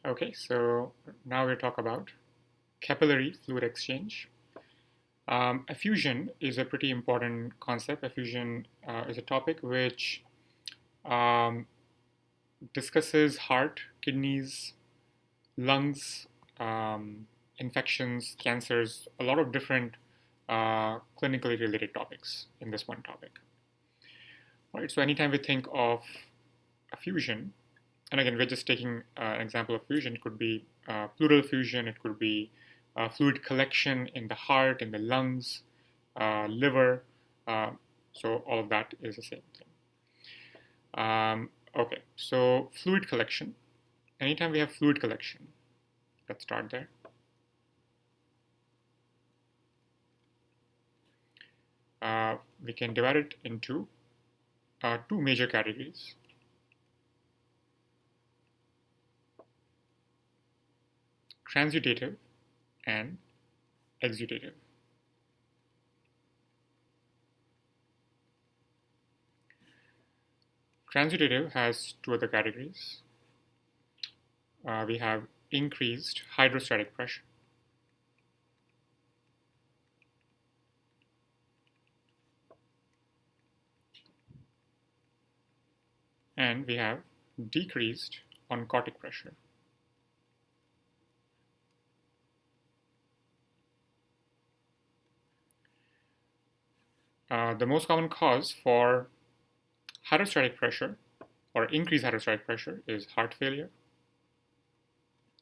Okay, so now we'll talk about capillary fluid exchange. Effusion is a pretty important concept. Effusion is a topic which um, discusses heart, kidneys, lungs, infections, cancers, a lot of different clinically related topics in this one topic. All right, so anytime we think of effusion, and again, we're just taking an example of fusion. It could be pleural effusion, it could be fluid collection in the heart, in the lungs, liver. So all of that is the same thing. Okay, so fluid collection. Anytime we have fluid collection, let's start there. We can divide it into two major categories. Transudative and exudative. Transudative has two other categories. We have increased hydrostatic pressure and we have decreased oncotic pressure. The most common cause for hydrostatic pressure or increased hydrostatic pressure is heart failure.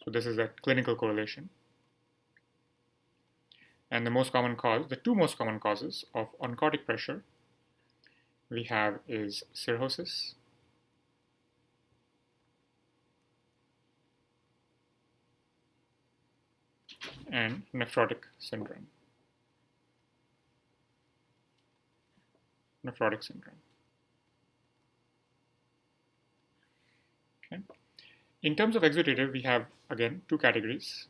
So this is a clinical correlation. And the most common cause, the two most common causes of oncotic pressure we have is cirrhosis and nephrotic syndrome. Nephrotic syndrome. Okay. In terms of exudative, we have again two categories.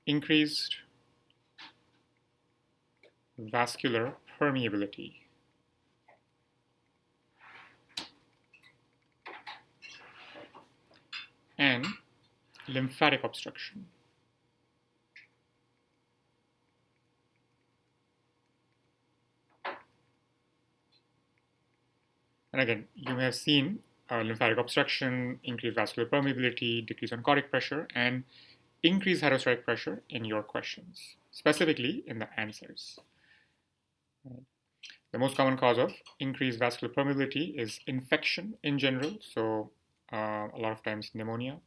Increased vascular permeability. And lymphatic obstruction. And again, you may have seen lymphatic obstruction, increased vascular permeability, decreased oncotic pressure, and increased hydrostatic pressure in your questions, specifically in the answers. The most common cause of increased vascular permeability is infection in general, so a lot of times pneumonia.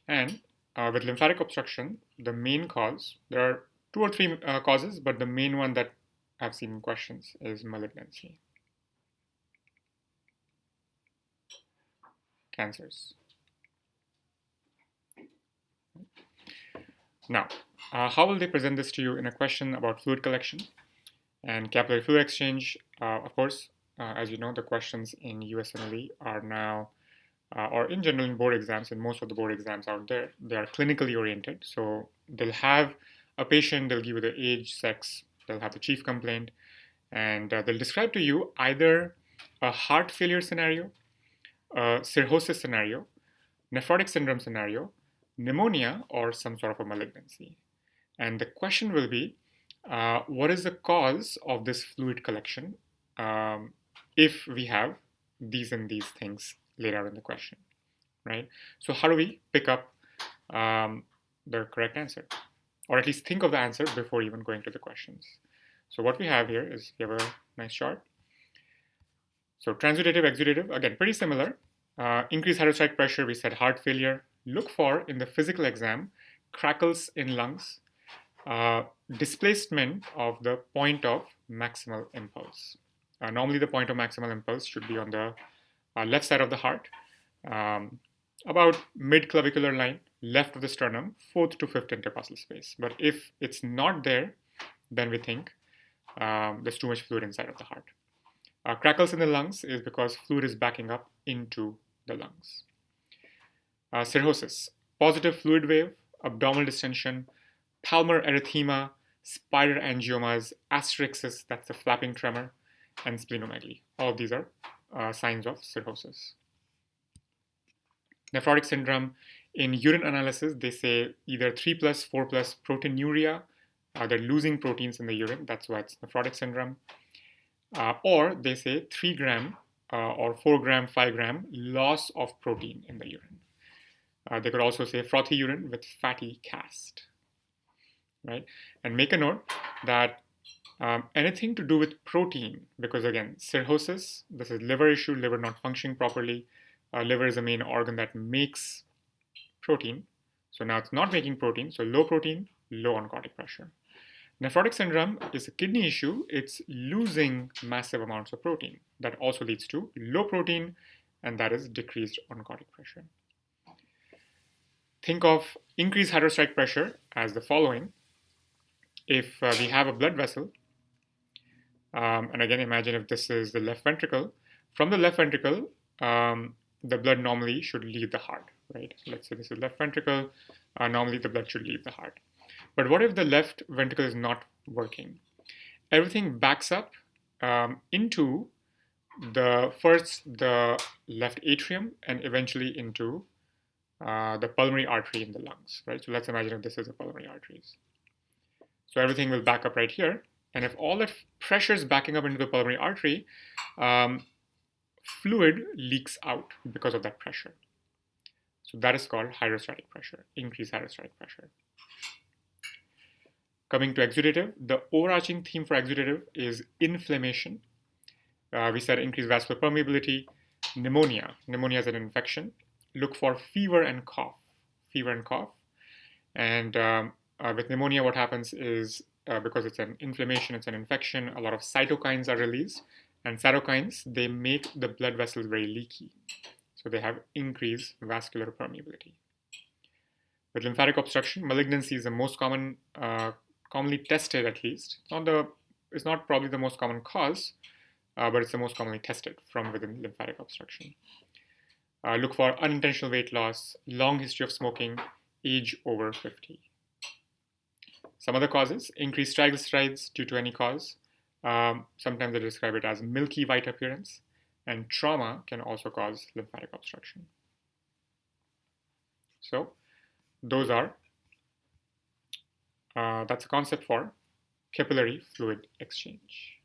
And with lymphatic obstruction, the main cause, there are two or three causes, but the main one that I've seen in questions is malignancy. Cancers. Now, how will they present this to you in a question about fluid collection and capillary fluid exchange? Of course, as you know, the questions in USMLE are now, or in general in board exams, and most of the board exams out there, they are clinically oriented. So they'll have a patient, they'll give you the age, sex, they'll have the chief complaint, and they'll describe to you either a heart failure scenario, a cirrhosis scenario, nephrotic syndrome scenario, pneumonia, or some sort of a malignancy. And the question will be, what is the cause of this fluid collection if we have these and these things laid out in the question, right? So how do we pick up the correct answer? Or at least think of the answer before even going to the questions. So what we have here is, we have a nice chart. So transudative, exudative, again, pretty similar. Increased hydrostatic pressure, we said heart failure. Look for, in the physical exam, crackles in lungs, displacement of the point of maximal impulse. Normally the point of maximal impulse should be on the left side of the heart, about mid-clavicular line, left of the sternum, 4th to 5th intercostal space. But if it's not there, then we think there's too much fluid inside of the heart. Crackles in the lungs is because fluid is backing up into the lungs. Cirrhosis, positive fluid wave, abdominal distension, palmar erythema, spider angiomas, asterixis, that's the flapping tremor, and splenomegaly. All of these are signs of cirrhosis. Nephrotic syndrome, in urine analysis, they say either 3+, 4+ proteinuria, they're losing proteins in the urine, that's why it's nephrotic syndrome, or they say 3 gram or 4 gram, 5 gram loss of protein in the urine. They could also say frothy urine with fatty cast, right? And make a note that anything to do with protein, because again, cirrhosis, this is liver issue, liver not functioning properly. Liver is the main organ that makes protein. So now it's not making protein, so low protein, low oncotic pressure. Nephrotic syndrome is a kidney issue. It's losing massive amounts of protein. That also leads to low protein, and that is decreased oncotic pressure. Think of increased hydrostatic pressure as the following. If we have a blood vessel, and again, imagine if this is the left ventricle. From the left ventricle, the blood normally should leave the heart, right? So let's say this is left ventricle. Normally, the blood should leave the heart. But what if the left ventricle is not working? Everything backs up into the left atrium and eventually into the pulmonary artery in the lungs, right? So let's imagine if this is a pulmonary arteries. So everything will back up right here. And if all that pressure is backing up into the pulmonary artery, fluid leaks out because of that pressure. So that is called hydrostatic pressure, increased hydrostatic pressure. Coming to exudative, the overarching theme for exudative is inflammation. We said increased vascular permeability, pneumonia. Pneumonia is an infection. Look for fever and cough. Fever and cough. And with pneumonia, what happens is because it's an inflammation, it's an infection, a lot of cytokines are released. And cytokines, they make the blood vessels very leaky. So they have increased vascular permeability. With lymphatic obstruction, malignancy is the most common, commonly tested at least. It's not probably the most common cause, but it's the most commonly tested from within lymphatic obstruction. Look for unintentional weight loss, long history of smoking, age over 50. Some other causes, increased triglycerides due to any cause. Sometimes they describe it as milky white appearance, and trauma can also cause lymphatic obstruction. So those are, that's a concept for capillary fluid exchange.